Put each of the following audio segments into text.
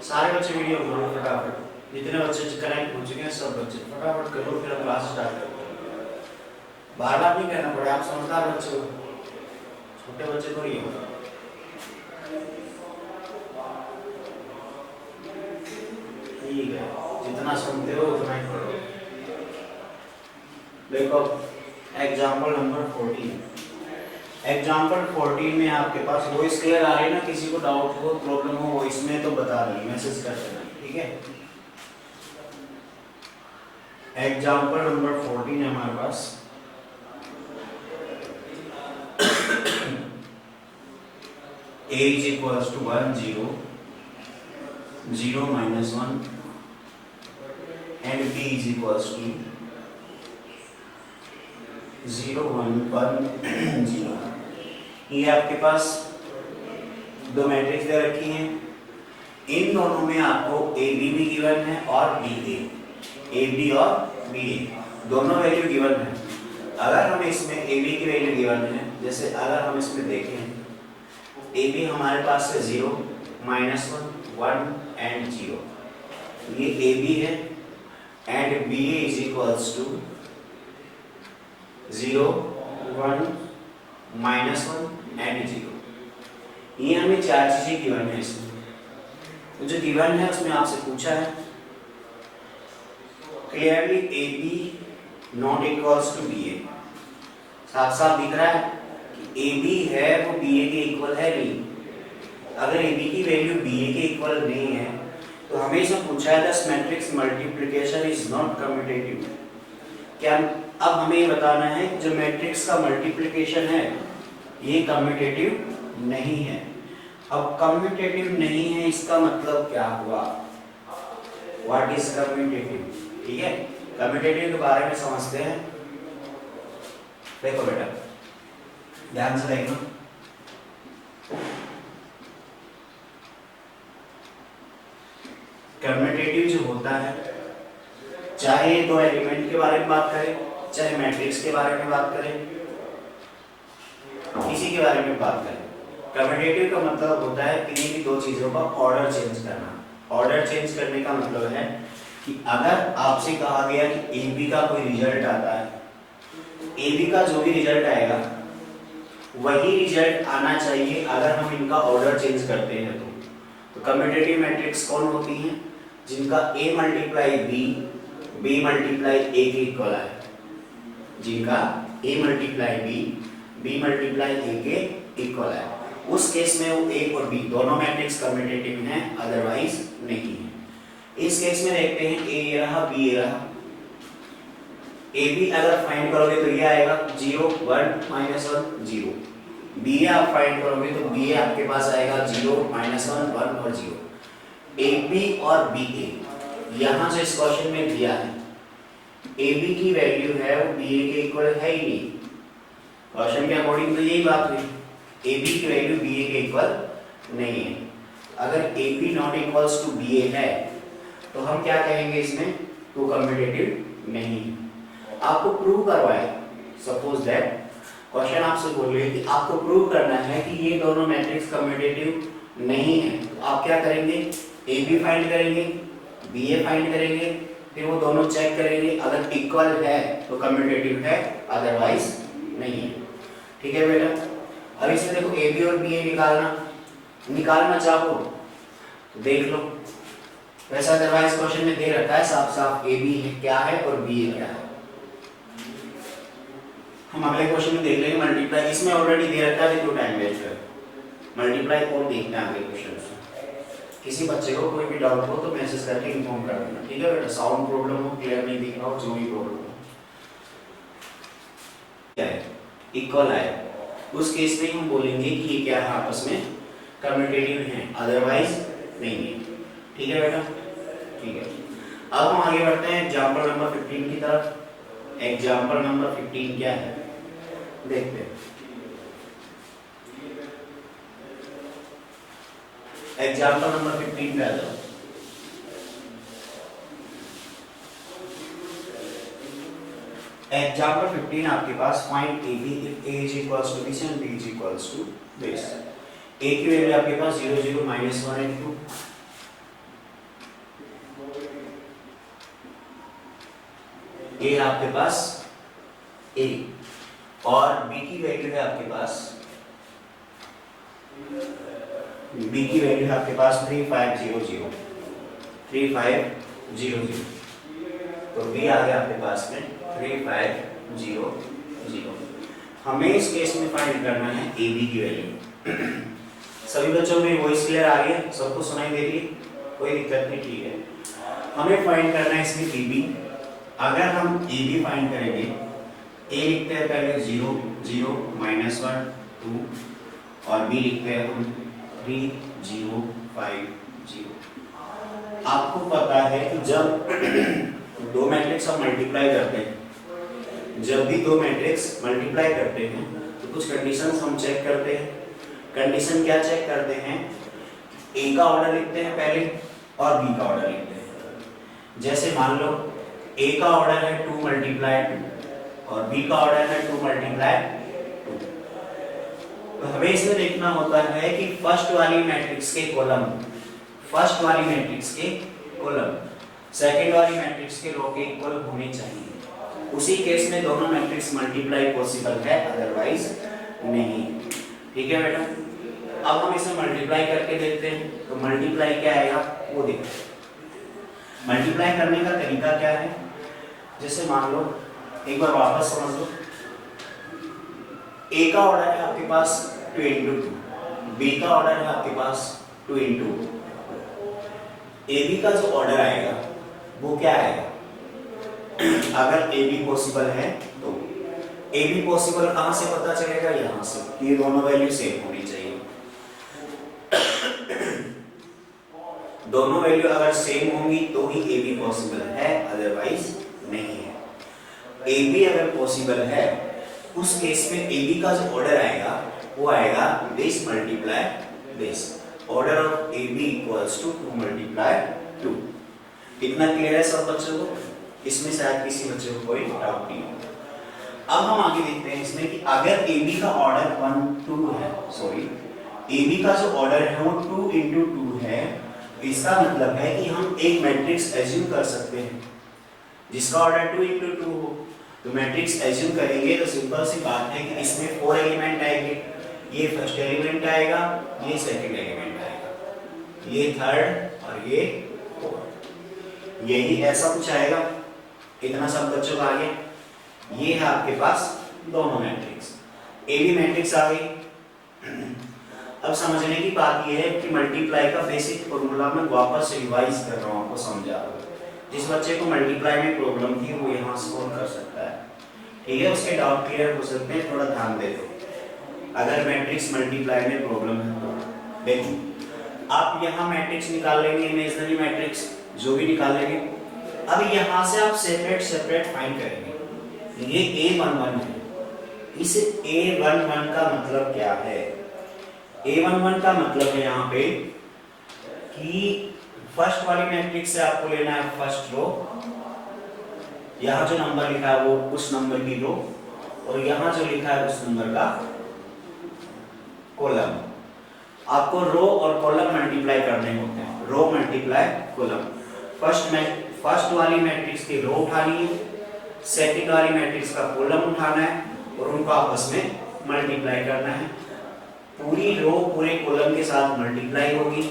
सारे बच्चे वीडियो खोलो फटाफट, जितने बच्चे कनेक्ट हो चुके हैं सब बच्चे फटाफट करो, फिर हम क्लास स्टार्ट करते हैं। बार बार नहीं कहना पड़े, आप समझदार बच्चे हो, छोटे बच्चे थोड़ी हो। ठीक है, जितना सुनते हो उतना ही पढ़ो। देखो एग्जाम्पल नंबर 14, एग्जाम्पल 14 में आपके पास वॉइस क्लियर आ रही है ना, किसी को डाउट हो प्रॉब्लम हो वॉइस में तो बता रही, मैसेज कर देना, ठीक है। एग्जाम्पल नंबर 14 है हमारे पास। a is equals to 1 0 0 minus 1 and b is equals to 0 1 1 0। ये आपके पास दो मैट्रिक्स दे रखी हैं, इन दोनों में आपको ए बी भी गिवन है और बी ए बी और बी ए दोनों वैल्यू गिवन है। अगर हम इसमें ए बी की वैल्यू गिवन है, जैसे अगर हम इसमें देखें ए बी हमारे पास है 0 -1 1 एंड 0, ये ए बी है and B A is equals to 0 1 -1 and 0। ये हमें चार चीजें गिवन है इसमें, तो जो गिवन है उसमें आपसे पूछा है clearly A B not equals to B A, साफ साफ दिख रहा है कि ए बी है वो बी ए के इक्वल है नहीं। अगर ए बी की वैल्यू बी ए के इक्वल नहीं है तो हमें इसमें पूछा है this matrix multiplication is not commutative. क्या अब हमें ये बताना है जो मैट्रिक्स का मल्टीप्लिकेशन है ये कम्यूटेटिव नहीं है। अब कम्यूटेटिव नहीं है इसका मतलब क्या हुआ, व्हाट इज कम्यूटेटिव, ठीक है। कम्यूटेटिव के बारे में समझते हैं। देखो बेटा ध्यान से देखना, कम्यूटेटिव जो होता है, चाहे दो एलिमेंट के बारे में बात करें, चाहे मैट्रिक्स के बारे में बात करें, किसी के बारे में बात करें, कम्यूटेटिव का मतलब होता है किन्हीं भी दो चीजों का ऑर्डर चेंज करना। ऑर्डर चेंज करने का मतलब है कि अगर आपसे कहा गया कि ए बी का कोई रिजल्ट आता है, ए बी का जो भी रिजल्ट आएगा वही रिजल्ट आना चाहिए अगर हम इनका ऑर्डर चेंज करते हैं तो कम्यूटेटिव मैट्रिक्स कौन होती हैं, जिनका a multiply B B multiply A के इक्वल है, जिनका a multiply B multiply A के इक्वल है। उस केस में वो a और b दोनों मैट्रिक्स कम्यूटेटिव हैं, अदरवाइज नहीं है। इस केस में देखते हैं a ये रहा b ये रहा, ए बी अगर फाइंड करोगे तो ये आएगा 0 1 -1 0, बी ए आप फाइंड करोगे तो बी ए आपके पास आएगा 0 -1 1 और 0। ए बी और बी ए यहाँ जो इस क्वेश्चन में दिया है ए बी की वैल्यू है वो बी ए के इक्वल है ही नहीं, क्वेश्चन के अकॉर्डिंग तो यही बात हुई, ए बी की वैल्यू बी ए के इक्वल नहीं है। अगर A B not equals to B A है तो हम क्या कहेंगे इसमें, तो कम्यूटेटिव नहीं है। आपको प्रूव करवाए, सपोज दैट क्वेश्चन आपसे बोल रहे हैं कि आपको प्रूव करना है कि ये दोनों मैट्रिक्स कम्यूटेटिव नहीं है, तो आप क्या करेंगे, ए बी फाइंड करेंगे, बी ए फाइंड करेंगे, फिर वो दोनों चेक करेंगे, अगर इक्वल है तो कम्यूटेटिव है, अदरवाइज नहीं है। ठीक है बेटा, अब इसमें देखो ए बी और बी ए निकालना चाहो तो देख लो, वैसा अदरवाइज क्वेश्चन में दे रखा है साफ साफ ए बी क्या है और बी ए क्या है। हम अगले क्वेश्चन में देख लेंगे मल्टीप्लाई, इसमें ऑलरेडी दे रखा है, क्यों टाइम वेस्ट कर, मल्टीप्लाई और देखना है अगले क्वेश्चन से। किसी बच्चे को कोई भी डाउट हो तो मैसेज करके इन्फॉर्म कर देना, ठीक है बेटा। साउंड प्रॉब्लम हो, क्लियर नहीं दिख रहा हो, जो भी प्रॉब्लम हो, क्या है इक्वल है, उस केस में हम बोलेंगे कि ये क्या है आपस में कम्यूटेटिव है, अदरवाइज नहीं है। ठीक है बेटा, ठीक है। अब हम आगे बढ़ते हैं एग्जाम्पल नंबर 15 की तरफ। एग्जाम्पल नंबर 15 क्या है देखते हैं। एग्जाम्पल नंबर 15 पे आ जाओ। एग्जाम्पल 15 आपके पास find A B if A is equals to this and B is equals to this. A की वैल्यू आपके पास 0 0 -1 and 2, ये है आपके पास ए, और बी की वैल्यू है आपके पास, बी की वैल्यू है आपके पास 3500, 3500, तो बी आ गया आपके पास में 3500। हमें इस केस में फाइंड करना है ए बी की वैल्यू। सभी बच्चों में वॉइस क्लियर आ रही है, सबको सुनाई दे रही है, कोई दिक्कत नहीं, ठीक है। हमें फाइंड करना है इसमें ए बी। अगर हम ए बी फाइंड करेंगे, ए लिखते हैं पहले 0 0 -1 2, और बी लिखते हैं हम 3 0 5 0। आपको पता है कि जब दो मैट्रिक्स हम मल्टीप्लाई करते हैं, जब भी दो मैट्रिक्स मल्टीप्लाई करते हैं तो कुछ कंडीशंस हम चेक करते हैं। कंडीशन क्या चेक करते हैं? ए का ऑर्डर लिखते हैं पहले और बी का ऑर्डर लिखते हैं। जैसे मान लो ए का ऑर्डर है 2 × 2 और बी का ऑर्डर है 2 × 2। तो हमें इसमें देखना होता है कि फर्स्ट वाली मैट्रिक्स के कॉलम, फर्स्ट वाली मैट्रिक्स के कॉलम सेकंड वाली मैट्रिक्स के रो के इक्वल होने चाहिए। उसी केस में दोनों मैट्रिक्स मल्टीप्लाई पॉसिबल है, अदरवाइज नहीं। ठीक है बेटा, अब हम इसे मल्टीप्लाई करके देखते हैं। तो मल्टीप्लाई क्या आएगा वो देखते हैं। मल्टीप्लाई करने का तरीका क्या है? जैसे मान लो, एक बार वापस समझ लो, ए का ऑर्डर है आपके पास 2 × 2, बी का ऑर्डर है आपके पास 2 × 2। ए बी का जो ऑर्डर आएगा वो क्या आएगा? अगर ए बी पॉसिबल है तो ए बी पॉसिबल कहां से पता चलेगा? यहां से, ये दोनों वैल्यू सेम होनी चाहिए। दोनों वैल्यू अगर सेम होंगी तो ही ए बी पॉसिबल है, अदरवाइज नहीं है। ए बी अगर पॉसिबल है उस केस में ए बी का जो ऑर्डर आएगा वो आएगा base multiply base. Order of A B equals to 2 × 2। इतना क्लियर है सब बच्चों को? इसमें शायद किसी बच्चे को कोई डाउट नहीं हो। अब हम आगे देखते हैं इसमें कि अगर ए बी का ऑर्डर 1 2 है, सॉरी ए बी का जो ऑर्डर है वो 2 × 2 है, इसका मतलब है कि हम एक मैट्रिक्स एज्यूम कर सकते हैं जिसका ऑर्डर 2 × 2 हो। तो मैट्रिक्स एज्यूम करेंगे तो सिंपल सी बात है कि इसमें 4 एलिमेंट आएंगे। ये फर्स्ट एलिमेंट आएगा, ये सेकंड एलिमेंट आएगा, ये थर्ड और ये फोर्थ, यही ऐसा कुछ आएगा। इतना सब बच्चों का आगे। ये है आपके पास दोनों मैट्रिक्स, ए बी मैट्रिक्स आ गई। अब समझने की बात यह है कि मल्टीप्लाई का बेसिक फॉर्मूला मैं वापस रिवाइज कर रहा हूँ, आपको समझा रहा हूँ। जिस बच्चे को मल्टीप्लाई में प्रॉब्लम थी वो यहाँ सॉल्व कर सकता है, ठीक है। उसके डाउट क्लियर हो सकते हैं, थोड़ा ध्यान दे दो। अगर मैट्रिक्स मल्टीप्लाई में प्रॉब्लम है तो देखो, आप यहाँ मैट्रिक्स निकाल लेंगे, इमेजिनरी मैट्रिक्स जो भी निकाल लेंगे। अब यहाँ से आप सेपरेट फाइंड करेंगे। ये A11 है, इस A11 का मतलब क्या है? A11 का मतलब है यहाँ पे कि फर्स्ट वाली मैट्रिक्स से आपको लेना है फर्स्ट रो, यहाँ जो नंबर लिखा है वो उस नंबर की रो, और यहाँ जो लिखा है उस नंबर का कॉलम। आपको रो और कॉलम मल्टीप्लाई करने होते हैं, रो मल्टीप्लाई कॉलम। फर्स्ट वाली मैट्रिक्स की रो उठानी है, सेकंड वाली मैट्रिक्स का कॉलम उठाना है और उनको आपस में मल्टीप्लाई करना है। पूरी रो पूरे कॉलम के साथ मल्टीप्लाई होगी,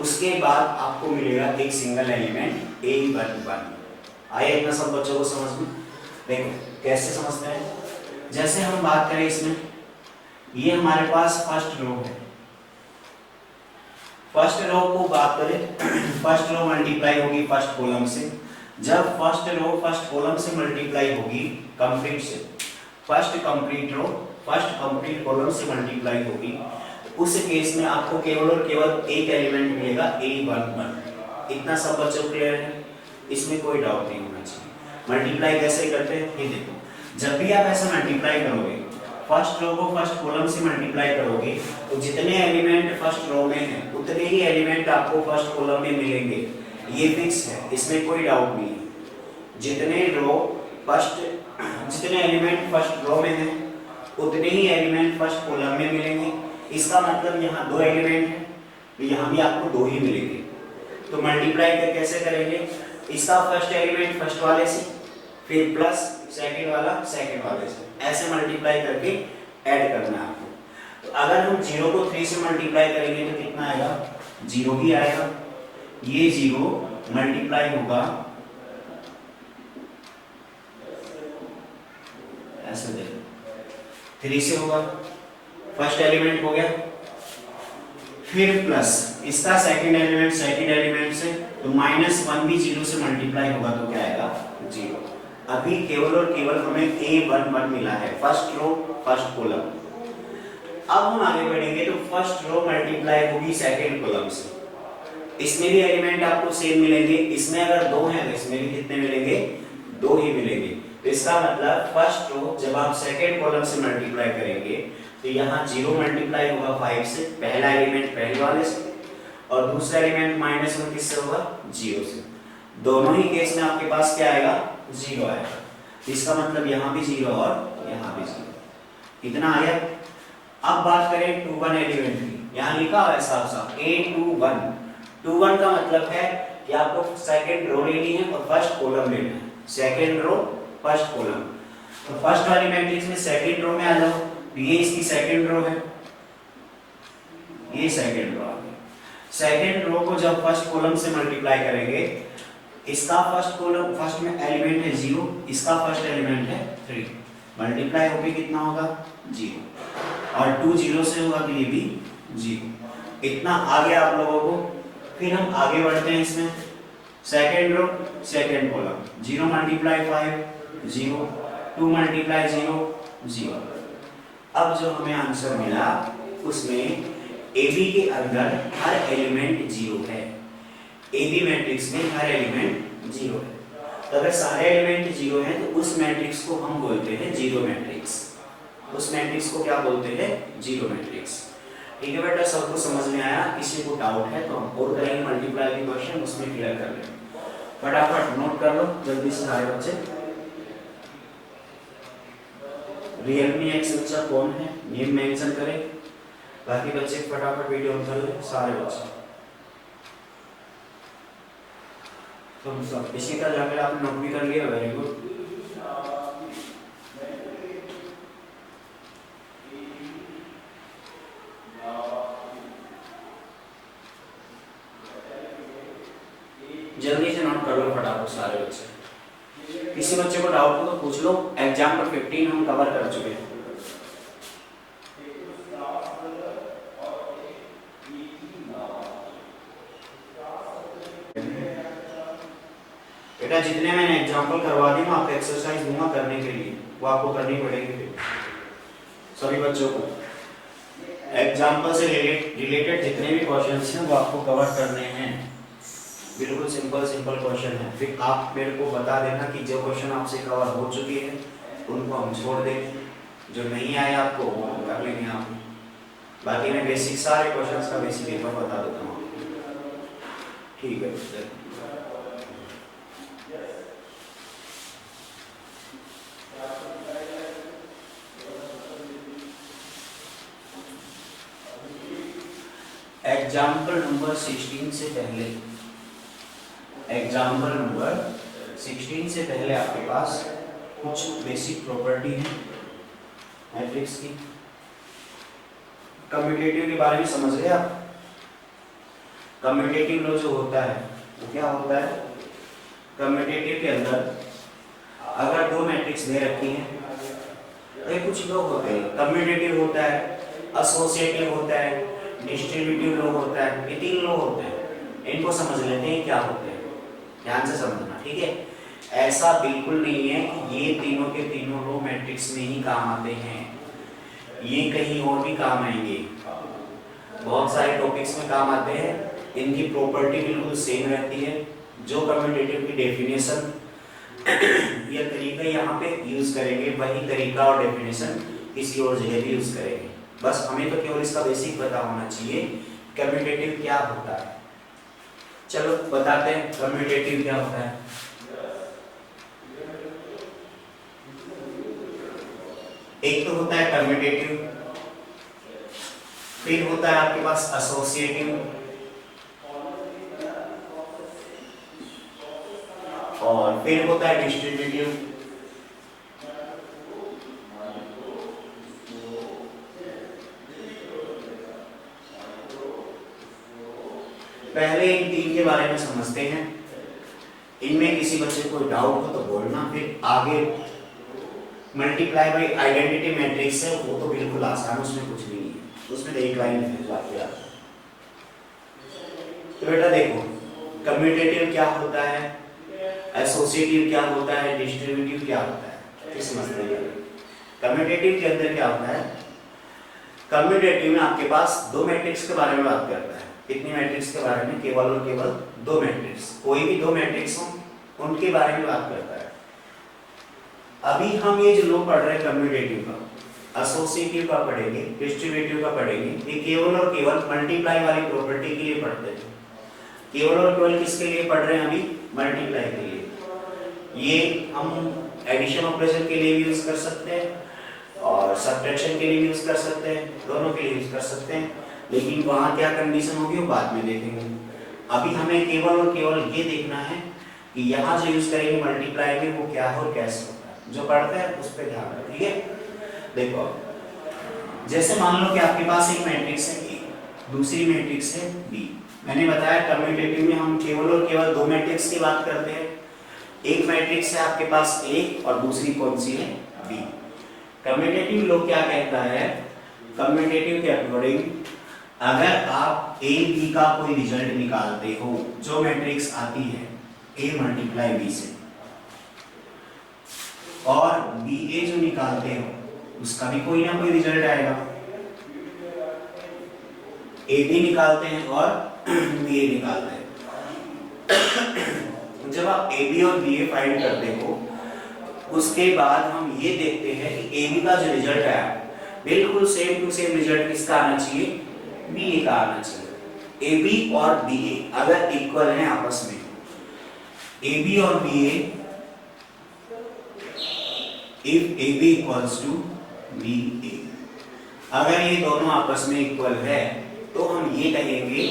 उसके बाद आपको मिलेगा एक सिंगल एलिमेंट A11। आइए इतना सब बच्चों को समझ में। देखो कैसे समझते हैं, जैसे हम बात करें इसमें, ये हमारे पास फर्स्ट रो है। फर्स्ट रो को बात करें, फर्स्ट रो मल्टीप्लाई होगी फर्स्ट कॉलम से। जब फर्स्ट रो फर्स्ट कॉलम से मल्टीप्लाई होगी कंप्लीट से, first complete row first complete column से मल्टीप्लाई होगी, उस केस में आपको केवल और केवल एक एलिमेंट मिलेगा A11। इतना सब बच्चों क्लियर है? इसमें कोई डाउट नहीं होना चाहिए। मल्टीप्लाई कैसे करते हैं ये देखो, जब भी आप ऐसा मल्टीप्लाई करोगे, फर्स्ट रो को फर्स्ट कॉलम से मल्टीप्लाई करोगे तो जितने एलिमेंट फर्स्ट रो में हैं उतने ही एलिमेंट आपको फर्स्ट कॉलम में मिलेंगे, ये फिक्स है, इसमें कोई डाउट नहीं है। जितने एलिमेंट फर्स्ट रो में हैं उतने ही एलिमेंट फर्स्ट कॉलम में मिलेंगे। इसका मतलब यहाँ 2 एलिमेंट हैं तो यहाँ भी आपको 2 ही मिलेंगे। तो मल्टीप्लाई कैसे करेंगे? इसका फर्स्ट एलिमेंट फर्स्ट वाले से फिर प्लस सेकंड वाला सेकंड वाले से, ऐसे मल्टीप्लाई करके ऐड करना है आपको। तो अगर हम 0 को 3 से मल्टीप्लाई करेंगे तो कितना आएगा, 0 ही आएगा। ये 0 मल्टीप्लाई होगा ऐसे, देखो 3 से होगा, फर्स्ट एलिमेंट हो गया, फिर प्लस इसका सेकंड एलिमेंट से, तो -1 भी 0 से मल्टीप्लाई होगा तो क्या आएगा, 0। अभी केवल और केवल हमें A11 मिला है, फर्स्ट रो फर्स्ट कॉलम। अब हम आगे बढ़ेंगे तो फर्स्ट रो मल्टीप्लाई होगी सेकंड कॉलम से, इसमें भी एलिमेंट आपको सेम मिलेंगे, इसमें अगर 2 हैं तो इसमें भी कितने मिलेंगे, 2 ही मिलेंगे। तो इसका मतलब फर्स्ट रो जब आप सेकंड कॉलम से मल्टीप्लाई करेंगे तो यहाँ 0 मल्टीप्लाई होगा 5 से, पहला एलिमेंट पहले वाले से, और दूसरा एलिमेंट -1 किससे होगा, 0 से। दोनों ही केस में आपके पास क्या आएगा, 0 आएगा। इसका मतलब यहाँ भी 0 और यहाँ भी 0, कितना आया। अब बात करें 21 एलिमेंट की, यहाँ लिखा हुआ है साफ साफ A21। 21 का मतलब है कि आपको सेकंड रो लेनी है और फर्स्ट कॉलम लेना है, सेकंड रो फर्स्ट कॉलम। तो फर्स्ट वाली मैट्रिक्स में सेकंड रो में आ जाओ, ये इसकी सेकंड रो है, ये सेकंड रो आ गई। सेकंड रो को जब फर्स्ट कॉलम से मल्टीप्लाई करेंगे, इसका फर्स्ट कॉलम फर्स्ट में एलिमेंट है 0, इसका फर्स्ट एलिमेंट है 3, मल्टीप्लाई होके कितना होगा, 0, और 2 0 से होगा तो ये भी 0। इतना आ गया आप लोगों को। फिर हम आगे बढ़ते हैं, इसमें second row second column, 0 multiply 5 0, 2 multiply 0 0। अब जो हमें आंसर मिला उसमें AB के अंदर हर एलिमेंट 0 है, AB मैट्रिक्स में हर एलिमेंट 0 है। तो अगर सारे एलिमेंट 0 हैं तो उस मैट्रिक्स को हम बोलते हैं जीरो मैट्रिक्स, उस मैट्रिक्स को क्या बोलते हैं, जीरो मैट्रिक्स। ठीक है बेटा, सबको समझ में आया। किसी को डाउट है तो हम और करेंगे मल्टीप्लाई के क्वेश्चन, उसमें क्लियर कर लेंगे। फटाफट नोट कर लो जल्दी से सारे बच्चे। रियलमी एक्स बच्चा कौन है, नेम मेंशन करें, बाकी बच्चे फटाफट वीडियो ऑन कर ले सारे बच्चे। तो सब इसी का जाकर आपने नोट भी कर लिया, वेरी गुड। जल्दी से नोट कर लो फटाफट सारे बच्चे। किसी बच्चे को डाउट हो तो पूछ लो। एग्जाम्पल 15 हम कवर कर चुके हैं। बेटा जितने मैंने एग्जाम्पल करवा दी मैं आपको एक्सरसाइज दूंगा करने के लिए, वो आपको करनी पड़ेगी सभी बच्चों को। एग्जाम्पल से रिलेटेड जितने भी क्वेश्चंस हैं वो आपको कवर करने हैं। बिल्कुल सिंपल सिंपल क्वेश्चन है। फिर आप मेरे को बता देना कि जो क्वेश्चन आपसे कवर हो चुके हैं उनको हम छोड़ देंगे, जो नहीं आए आपको वो हम कर लेंगे आप। बाकी मैं बेसिक सारे क्वेश्चंस का बेसिक पेपर बता देता हूँ। ठीक है, एग्जाम्पल नंबर 16 से पहले, एग्जाम्पल नंबर 16 से पहले आपके पास कुछ बेसिक प्रॉपर्टी है मैट्रिक्स की। कम्यूटेटिव के बारे में समझ रहे आप। कम्यूटेटिव लो जो होता है वो क्या होता है, कम्यूटेटिव के अंदर अगर दो मैट्रिक्स दे रखी हैं तो कुछ लोग होते हैं। कम्यूटेटिव होता है, एसोसिएटिव होता है, डिस्ट्रीब्यूटिव लो होता है, ये तीन लो होते हैं। इनको समझ लेते हैं क्या होते हैं, ध्यान से समझना, ठीक है। ऐसा बिल्कुल नहीं है कि ये तीनों के तीनों रो मैट्रिक्स में ही काम आते हैं, ये कहीं और भी काम आएंगे, बहुत सारे टॉपिक्स में काम आते हैं। इनकी प्रॉपर्टी बिल्कुल सेम रहती है। जो कम्यूटेटिव की डेफिनेशन ये तरीका यहाँ पे यूज करेंगे, वही तरीका और डेफिनेशन किसी और जगह भी यूज करेंगे। बस हमें तो केवल इसका बेसिक पता होना चाहिए कम्यूटेटिव क्या होता है। चलो बताते हैं कम्यूटेटिव क्या होता है। एक तो होता है कम्यूटेटिव, फिर होता है आपके पास एसोसिएटिव, और फिर होता है डिस्ट्रीब्यूटिव। इन तीन के बारे में समझते हैं। इनमें किसी बच्चे को डाउट हो तो बोलना, फिर आगे मल्टीप्लाई बाई आइडेंटिटी मैट्रिक्स है, वो तो बिल्कुल आसान, उसमें कुछ भी नहीं है, उसमें एक लाइन है जो आपके आता है। तो बेटा देखो, कम्यूटेटिव क्या होता है, एसोसिएटिव क्या होता है, डिस्ट्रीब्यूटिव क्या होता है, इस समझते हैं। कम्यूटेटिव के अंदर क्या होता है, कम्यूटेटिव में आपके पास दो मैट्रिक्स के बारे में बात करता है। कितनी मैट्रिक्स के बारे में, केवल और केवल दो मैट्रिक्स, कोई भी दो मैट्रिक्स हो उनके बारे में बात करता है। अभी हम ये जो लोग पढ़ रहे हैं कम्यूटेटिव का, एसोसिएटिव का पढ़ेंगे, डिस्ट्रीब्यूटिव का पढ़ेंगे, ये केवल और केवल मल्टीप्लाई वाली प्रॉपर्टी के लिए पढ़ते हैं। केवल और केवल किसके लिए पढ़ रहे हैं अभी, मल्टीप्लाई के लिए। ये हम एडिशन ऑपरेशन के लिए भी यूज कर सकते हैं और सब्ट्रैक्शन के लिए भी यूज कर सकते हैं, दोनों के लिए यूज कर सकते हैं, लेकिन वहां क्या कंडीशन होगी वो बाद में देखेंगे। अभी हमें केवल और केवल ये देखना है कि यहाँ जो यूज करेंगे मल्टीप्लाई में वो क्या हो, कैसे होता है, जो पढ़ते हैं उस पर ध्यान रखें, ठीक है। देखो जैसे मान लो कि आपके पास एक मैट्रिक्स है ए, दूसरी मैट्रिक्स है बी। मैंने बताया कम्यूटेटिव में हम केवल और केवल दो मैट्रिक्स की बात करते हैं। एक मैट्रिक्स है आपके पास ए और दूसरी कौन सी है, बी। कम्यूटेटिव लोग क्या कहता है, कम्यूटेटिव के अकॉर्डिंग अगर आप ए बी का कोई रिजल्ट निकालते हो, जो मैट्रिक्स आती है ए मल्टीप्लाई बी से, और बी ए जो निकालते हो उसका भी कोई ना कोई रिजल्ट आएगा। ए बी निकालते हैं और बी ए निकालते हैं। जब आप ए बी और बी ए फाइंड करते हो, उसके बाद हम ये देखते हैं कि ए बी का जो रिजल्ट आया बिल्कुल सेम टू सेम रिजल्ट किसका आना चाहिए, बी ए का आना चाहिए। ए बी और बी ए अगर इक्वल हैं आपस में, ए बी और B A, if A B equals to B A, अगर ये दोनों आपस में इक्वल है तो हम ये कहेंगे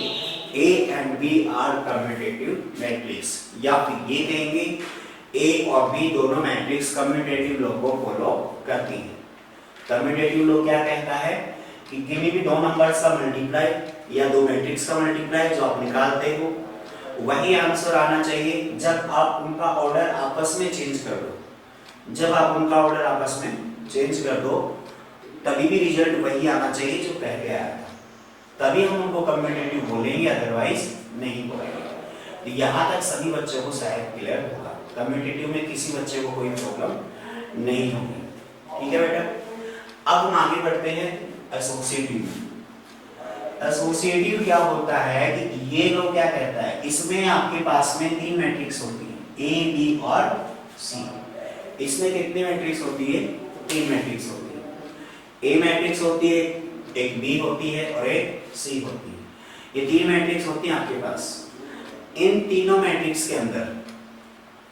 A and B are commutative matrix, या फिर ये कहेंगे A और B दोनों मैट्रिक्स कम्यूटेटिव लॉ को फॉलो करती हैं। कम्यूटेटिव लॉ क्या कहता है कि किसी भी दो नंबर्स का मल्टीप्लाई या दो मैट्रिक्स का मल्टीप्लाई जो आप निकालते हो वही आंसर आना चाहिए जब आप उनका ऑर्डर आपस में चेंज कर दो। जब आप उनका ऑर्डर आपस में चेंज कर दो तभी भी रिजल्ट वही आना चाहिए जो पहले आया था, तभी हम उनको कम्यूटेटिव बोलेंगे, अदरवाइज नहीं बोलेंगे। तो यहाँ तक सभी बच्चों को शायद क्लियर होगा, कम्यूटेटिव में किसी बच्चे को कोई प्रॉब्लम नहीं होगी, ठीक है बेटा। अब हम आगे बढ़ते हैं एसोसिएटिव। एसोसिएटिव क्या होता है कि ये लोग क्या कहता है, इसमें आपके पास में तीन मैट्रिक्स होती है ए बी और सी। इसमें कितनी मैट्रिक्स होती है, तीन मैट्रिक्स होती है। ए मैट्रिक्स होती है, एक बी होती है और एक सी होती है। ये तीन मैट्रिक्स होती हैं आपके पास। इन तीनों मैट्रिक्स के अंदर,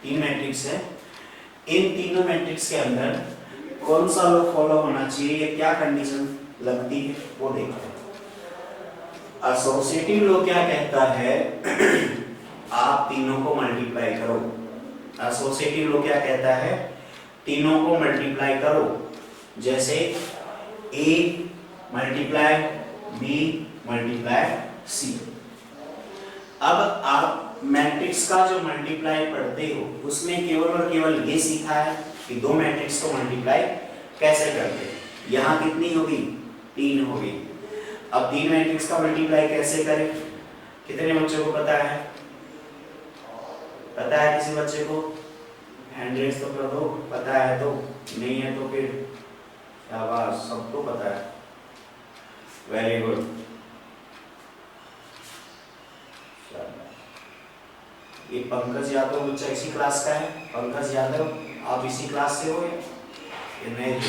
तीन मैट्रिक्स है, इन तीनों मैट्रिक्स के अंदर कौन सा लो फॉलो होना चाहिए, क्या कंडीशन लगती है वो देखते हैं। एसोसिएटिव लो क्या कहता है, आप तीनों को मल्टीप्लाई करो। एसोसिएटिव लो क्या कहता है, तीनों को मल्टीप्लाई करो। जैसे A multiply B multiply C. अब आप मैट्रिक्स का जो मल्टीप्लाई पढ़ते हो उसमें केवल और केवल ये सीखा है कि दो मैट्रिक्स को मल्टीप्लाई कैसे करते हैं। यहाँ कितनी होगी, तीन होगी। अब तीन मैट्रिक्स का मल्टीप्लाई कैसे करें, कितने बच्चों को पता है, पता है किसी बच्चे को, हैंड रेज तो कर दो, पता है तो, नहीं है तो फिर शाबाश, सबको पता है, वेरी गुड। ये पंकज यादव बच्चा इसी क्लास का है, पंकज यादव आप इसी क्लास से हो या नहीं हो?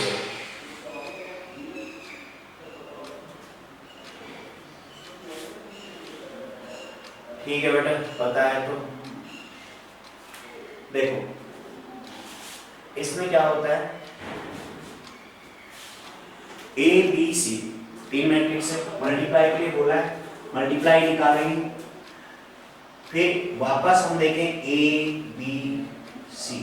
ठीक है बेटा, पता है तो देखो इसमें क्या होता है, ए बी सी तीन मैट्रिक्स है, मल्टीप्लाई के लिए बोला है, मल्टीप्लाई निकालेंगे, फिर वापस हम देखें ए बी सी।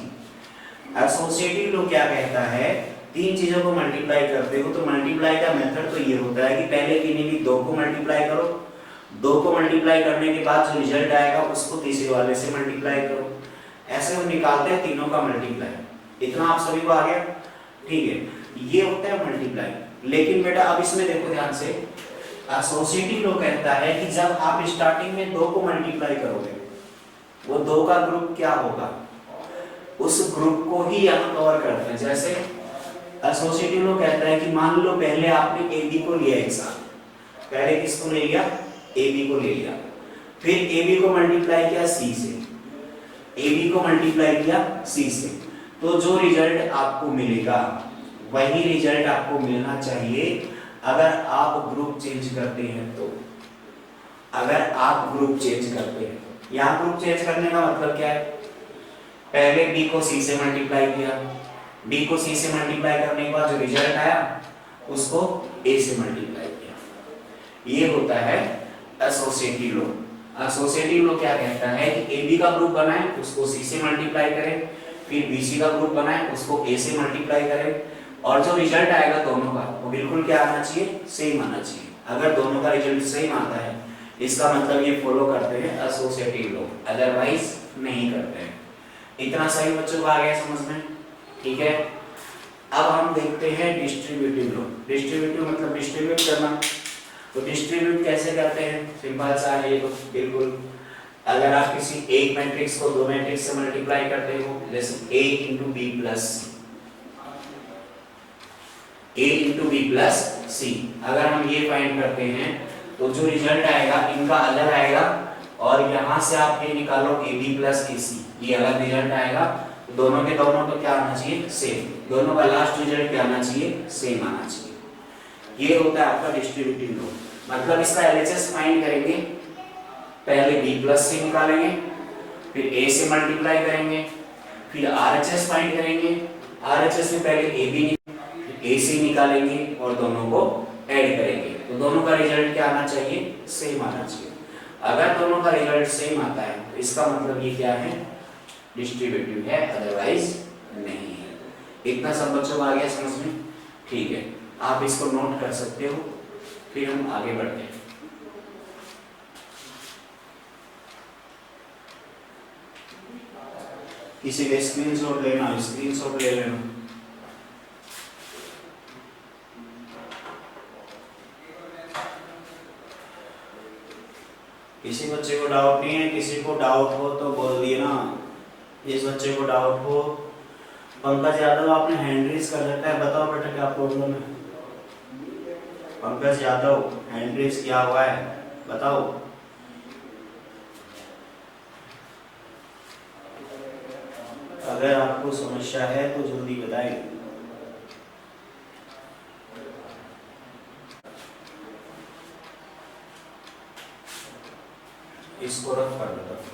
एसोसिएटिव लोग क्या कहता है, तीन चीजों को मल्टीप्लाई करते हो तो मल्टीप्लाई का मेथड तो ये होता है कि पहले किन्हीं भी दो को मल्टीप्लाई करो, दो को मल्टीप्लाई करने के बाद जो रिजल्ट आएगा उसको तीसरे वाले से मल्टीप्लाई करो, ऐसे हम निकालते हैं तीनों का मल्टीप्लाई। इतना आप सभी को आ गया? ठीक है, ये होता है मल्टीप्लाई। लेकिन बेटा अब इसमें देखो ध्यान से, एसोसिएटिव लॉ कहता है कि जब आप स्टार्टिंग में दो को मल्टीप्लाई करोगे, वो दो का ग्रुप क्या होगा, उस ग्रुप को ही यहाँ कवर करते हैं। जैसे एसोसिएटिव लॉ कहता है कि मान लो पहले आपने ए बी को लिया एक साथ, पहले किसको ले लिया, ए बी को ले लिया, फिर ए बी को मल्टीप्लाई किया सी से, ए बी को मल्टीप्लाई किया सी से, तो जो रिजल्ट आपको मिलेगा वही रिजल्ट आपको मिलना चाहिए अगर आप ग्रुप चेंज करते हैं तो। अगर आप ग्रुप चेंज करते हैं, यहाँ ग्रुप चेंज करने का मतलब क्या है, पहले बी को सी से मल्टीप्लाई किया, बी को सी से मल्टीप्लाई करने के बाद जो रिजल्ट आया उसको ए से मल्टीप्लाई किया, ये होता है एसोसिएटिव लॉ। एसोसिएटिव लॉ क्या कहता है कि ए बी का ग्रुप बनाए उसको सी से मल्टीप्लाई करें, फिर बी सी का ग्रुप बनाए उसको ए से मल्टीप्लाई करें, और जो रिजल्ट आएगा दोनों का वो बिल्कुल क्या आना चाहिए, सेम आना चाहिए। अगर दोनों का रिजल्ट सेम आता है इसका मतलब ये फॉलो करते हैं एसोसिएटिव लॉ, अदरवाइज नहीं करते हैं। इतना सही बच्चों को आ गया समझ में? ठीक है, अब हम देखते हैं डिस्ट्रीब्यूटिव लॉ। डिस्ट्रीब्यूटिव मतलब डिस्ट्रीब्यूट करना। तो डिस्ट्रीब्यूट कैसे करते हैं, सिंपल सा है ये तो बिल्कुल। अगर आप किसी एक मैट्रिक्स को दो मैट्रिक्स से मल्टीप्लाई करते हो, जैसे a into B plus C, a into B plus C, अगर हम ये फाइंड करते हैं तो जो रिजल्ट आएगा इनका अलग आएगा, और यहाँ से आप ये निकालो ए बी प्लस ए सी, ये अलग रिजल्ट आएगा। तो दोनों के दोनों तो क्या आना चाहिए, सेम। दोनों का लास्ट रिजल्ट क्या आना चाहिए, सेम आना चाहिए। ये होता है आपका डिस्ट्रीब्यूटिव लॉ। मतलब इसका एलएचएस फाइंड करेंगे, पहले बी प्लस सी निकालेंगे, फिर ए से मल्टीप्लाई करेंगे, फिर आरएचएस फाइंड करेंगे। आरएचएस में पहले ए बी ए से निकालेंगे और दोनों को ऐड करेंगे, तो दोनों का रिजल्ट क्या आना चाहिए, सेम आना चाहिए। अगर दोनों का रिजल्ट सेम आता है तो इसका मतलब ये क्या है, डिस्ट्रीब्यूटिव है, अदरवाइज नहीं है। इतना सब बच्चों को आ गया समझ में? ठीक है, आप इसको नोट कर सकते हो, फिर हम आगे बढ़ते हैं। किसी का स्क्रीनशॉट लेना, स्क्रीनशॉट ले लेना। किसी बच्चे को डाउट नहीं है? किसी को डाउट हो तो बोल दिए ना। इस बच्चे को डाउट हो, पंकज यादव आपने हैंड रेज कर रखा है, बताओ बेटा क्या प्रॉब्लम है। पंकज यादव हैंड रेज किया हुआ है, बताओ। अगर आपको समस्या है तो जल्दी बताइए। इसको रख कर देता हूं।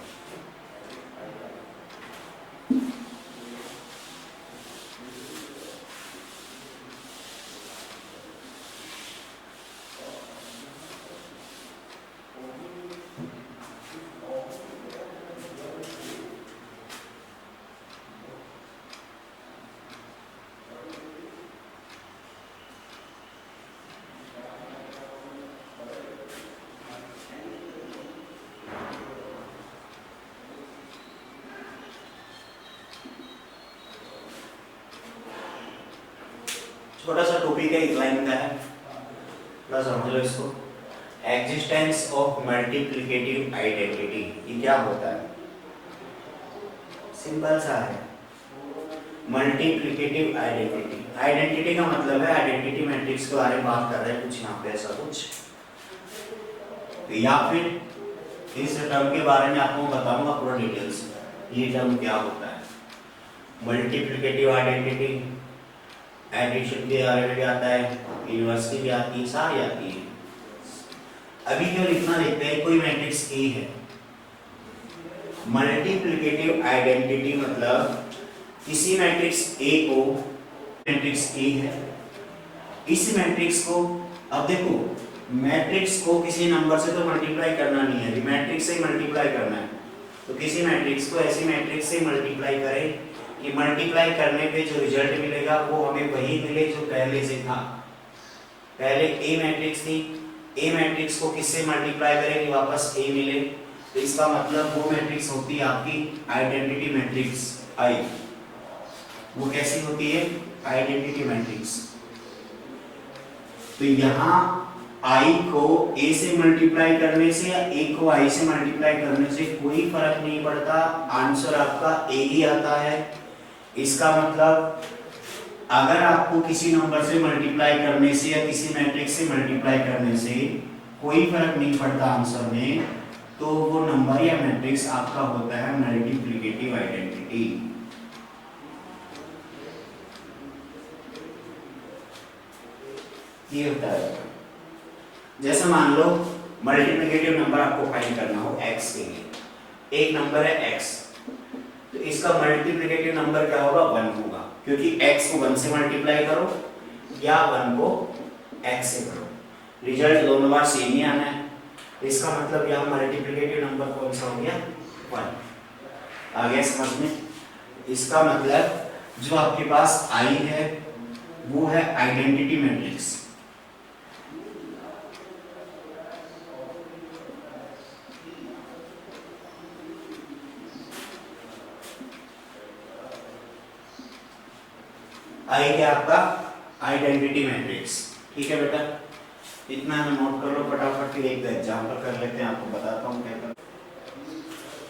छोटा सा टॉपिक है, एक लाइन का है, थोड़ा समझ लो इसको। एग्जिस्टेंस ऑफ मल्टीप्लिकेटिव आइडेंटिटी, ये क्या होता है? सिंपल सा है, मल्टीप्लिकेटिव आइडेंटिटी। आइडेंटिटी का मतलब है आइडेंटिटी मैट्रिक्स के बारे में बात कर रहे हैं कुछ यहाँ पे, ऐसा कुछ, या फिर इस टर्म के बारे में आपको बताऊंगा पूरा डिटेल्स। ये टर्म क्या होता है, मल्टीप्लिकेटिव आइडेंटिटी, एडिशन के बारे में भी आता है, यूनिवर्सिटी भी आती है, सारी आती है। अभी जो लिखना देखते हैं, कोई मैट्रिक्स ए है, मल्टीप्लिकेटिव आइडेंटिटी मतलब किसी मैट्रिक्स ए को, मैट्रिक्स ए है, इस मैट्रिक्स को, अब देखो मैट्रिक्स को किसी नंबर से तो मल्टीप्लाई करना नहीं है, मैट्रिक्स से मल्टीप्लाई करना है। तो किसी मैट्रिक्स को ऐसी मैट्रिक्स से मल्टीप्लाई करें कि मल्टीप्लाई करने पे जो रिजल्ट मिलेगा वो हमें वही मिले जो पहले से था। पहले ए मैट्रिक्स थी, ए मैट्रिक्स को किससे मल्टीप्लाई करेंगे वापस ए मिले, तो इसका मतलब वो मैट्रिक्स होती है आपकी आइडेंटिटी मैट्रिक्स आई। वो कैसी होती है? Identity matrix. तो यहाँ आई को ए से मल्टीप्लाई करने से या ए को आई से मल्टीप्लाई करने से कोई फर्क नहीं पड़ता, आंसर आपका ए ही आता है। इसका मतलब अगर आपको किसी नंबर से मल्टीप्लाई करने से या किसी मैट्रिक्स से मल्टीप्लाई करने से कोई फर्क नहीं पड़ता आंसर में, तो वो नंबर या मैट्रिक्स आपका होता है मल्टीप्लिकेटिव आइडेंटिटी। ये होता है, जैसे मान लो मल्टीप्लिकेटिव नंबर आपको फाइंड करना हो x के लिए, एक नंबर है x, तो इसका मल्टीप्लिकेटिव नंबर क्या होगा? 1 होगा, क्योंकि x को 1 से मल्टीप्लाई करो या 1 को x से करो, रिजल्ट दोनों बार सेम ही आना है। तो इसका मतलब यहाँ मल्टीप्लिकेटिव नंबर कौन सा हो गया? 1। आ गया समझ में? इसका मतलब जो आपके पास i है वो है आइडेंटिटी मैट्रिक्स। आई क्या आपका? Identity matrix. ठीक है बेटा, इतना नोट कर लो फटाफट, फिर एक एग्जांपल कर लेते हैं, आपको बताता हूँ क्या कर।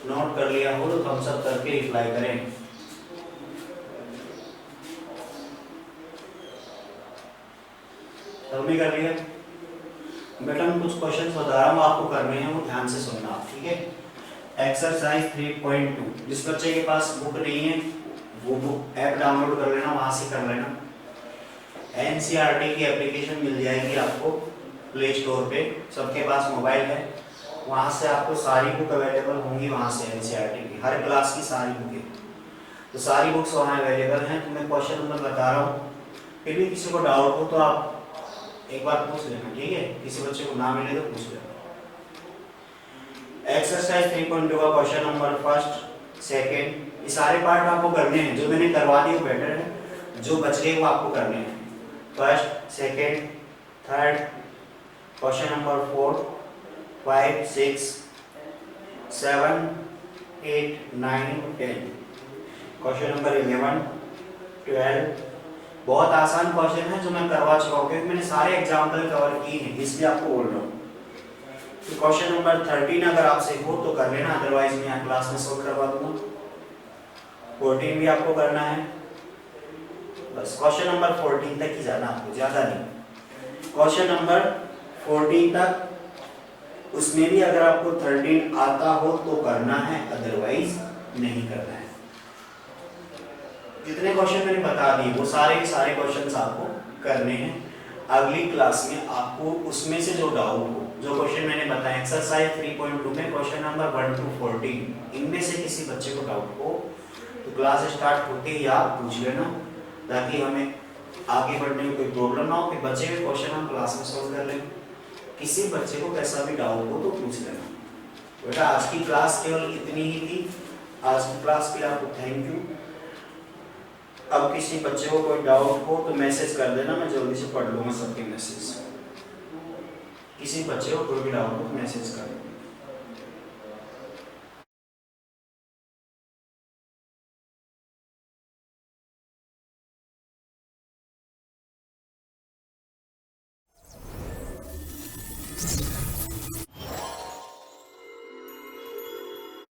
नोट कर लिया हो तो थम्स अप करके रिप्लाई करें। तो भी कर लिया बेटा, मैं कुछ क्वेश्चंस बता रहा हूँ आपको करने हैं, वो ध्यान से सुनना आप, ठीक है। एक्सरसाइज 3.2, जिस बच्चे के पास बुक नहीं है वो बुक ऐप डाउनलोड कर लेना, वहां से कर लेना। एनसीईआरटी की एप्लीकेशन मिल जाएगी आपको प्ले स्टोर पे, सबके पास मोबाइल है, वहां से आपको सारी बुक अवेलेबल होंगी। वहां से एनसीईआरटी की हर क्लास की सारी बुकें, तो सारी बुक्स वहाँ अवेलेबल हैं। तो मैं क्वेश्चन नंबर बता रहा हूँ, फिर भी किसी को डाउट हो तो आप एक बार पूछ लेना, ठीक है? किसी बच्चे को ना मिले तो पूछ लेना। एक्सरसाइज 3.2 का क्वेश्चन नंबर फर्स्ट सेकेंड, ये सारे पार्ट आपको करने हैं, जो मैंने करवा दिए वो बेटर है, जो बच गए वो आपको करने हैं। First, second, third, question number 4, 5, 6, 7, 8, 9, 10, question number 11, 12। बहुत आसान क्वेश्चन है जो मैं करवा चुका हूँ, क्योंकि मैंने सारे एग्जाम्पल कवर किए हैं, इसलिए आपको बोल रहा हूँ। तो क्वेश्चन नंबर 13 अगर आपसे हो तो कर लेना, अदरवाइज मैं यहाँ क्लास में सोल्व करवा दूंगा। 14 भी आपको करना है, बस क्वेश्चन नंबर 14 तक ही जाना आपको, ज्यादा नहीं। क्वेश्चन नंबर 14 तक, उसमें भी अगर आपको 13 आता हो तो करना है, अदरवाइज नहीं करना है। जितने क्वेश्चन मैंने बता दिए वो सारे के सारे क्वेश्चंस आपको करने हैं। अगली क्लास में आपको उसमें से जो डाउट हो, जो क्वेश्चन मैंने बताया एक्सरसाइज 3.2 में क्वेश्चन नंबर 1 to 14, इनमें से किसी बच्चे को डाउट हो तो क्लास स्टार्ट होते ही आप पूछ लेना, ताकि हमें आगे बढ़ने में कोई प्रॉब्लम ना हो, कि बच्चे के क्वेश्चन हम क्लास में सॉल्व कर लें। किसी बच्चे को कैसा भी डाउट हो तो पूछ लेना। बेटा आज की क्लास केवल इतनी ही थी, आज की क्लास के लिए आपको थैंक यू। अब किसी बच्चे को कोई डाउट हो तो मैसेज कर देना, मैं जल्दी से पढ़ लूंगा सबके मैसेज। किसी बच्चे को कोई भी डाउट हो तो मैसेज कर देना।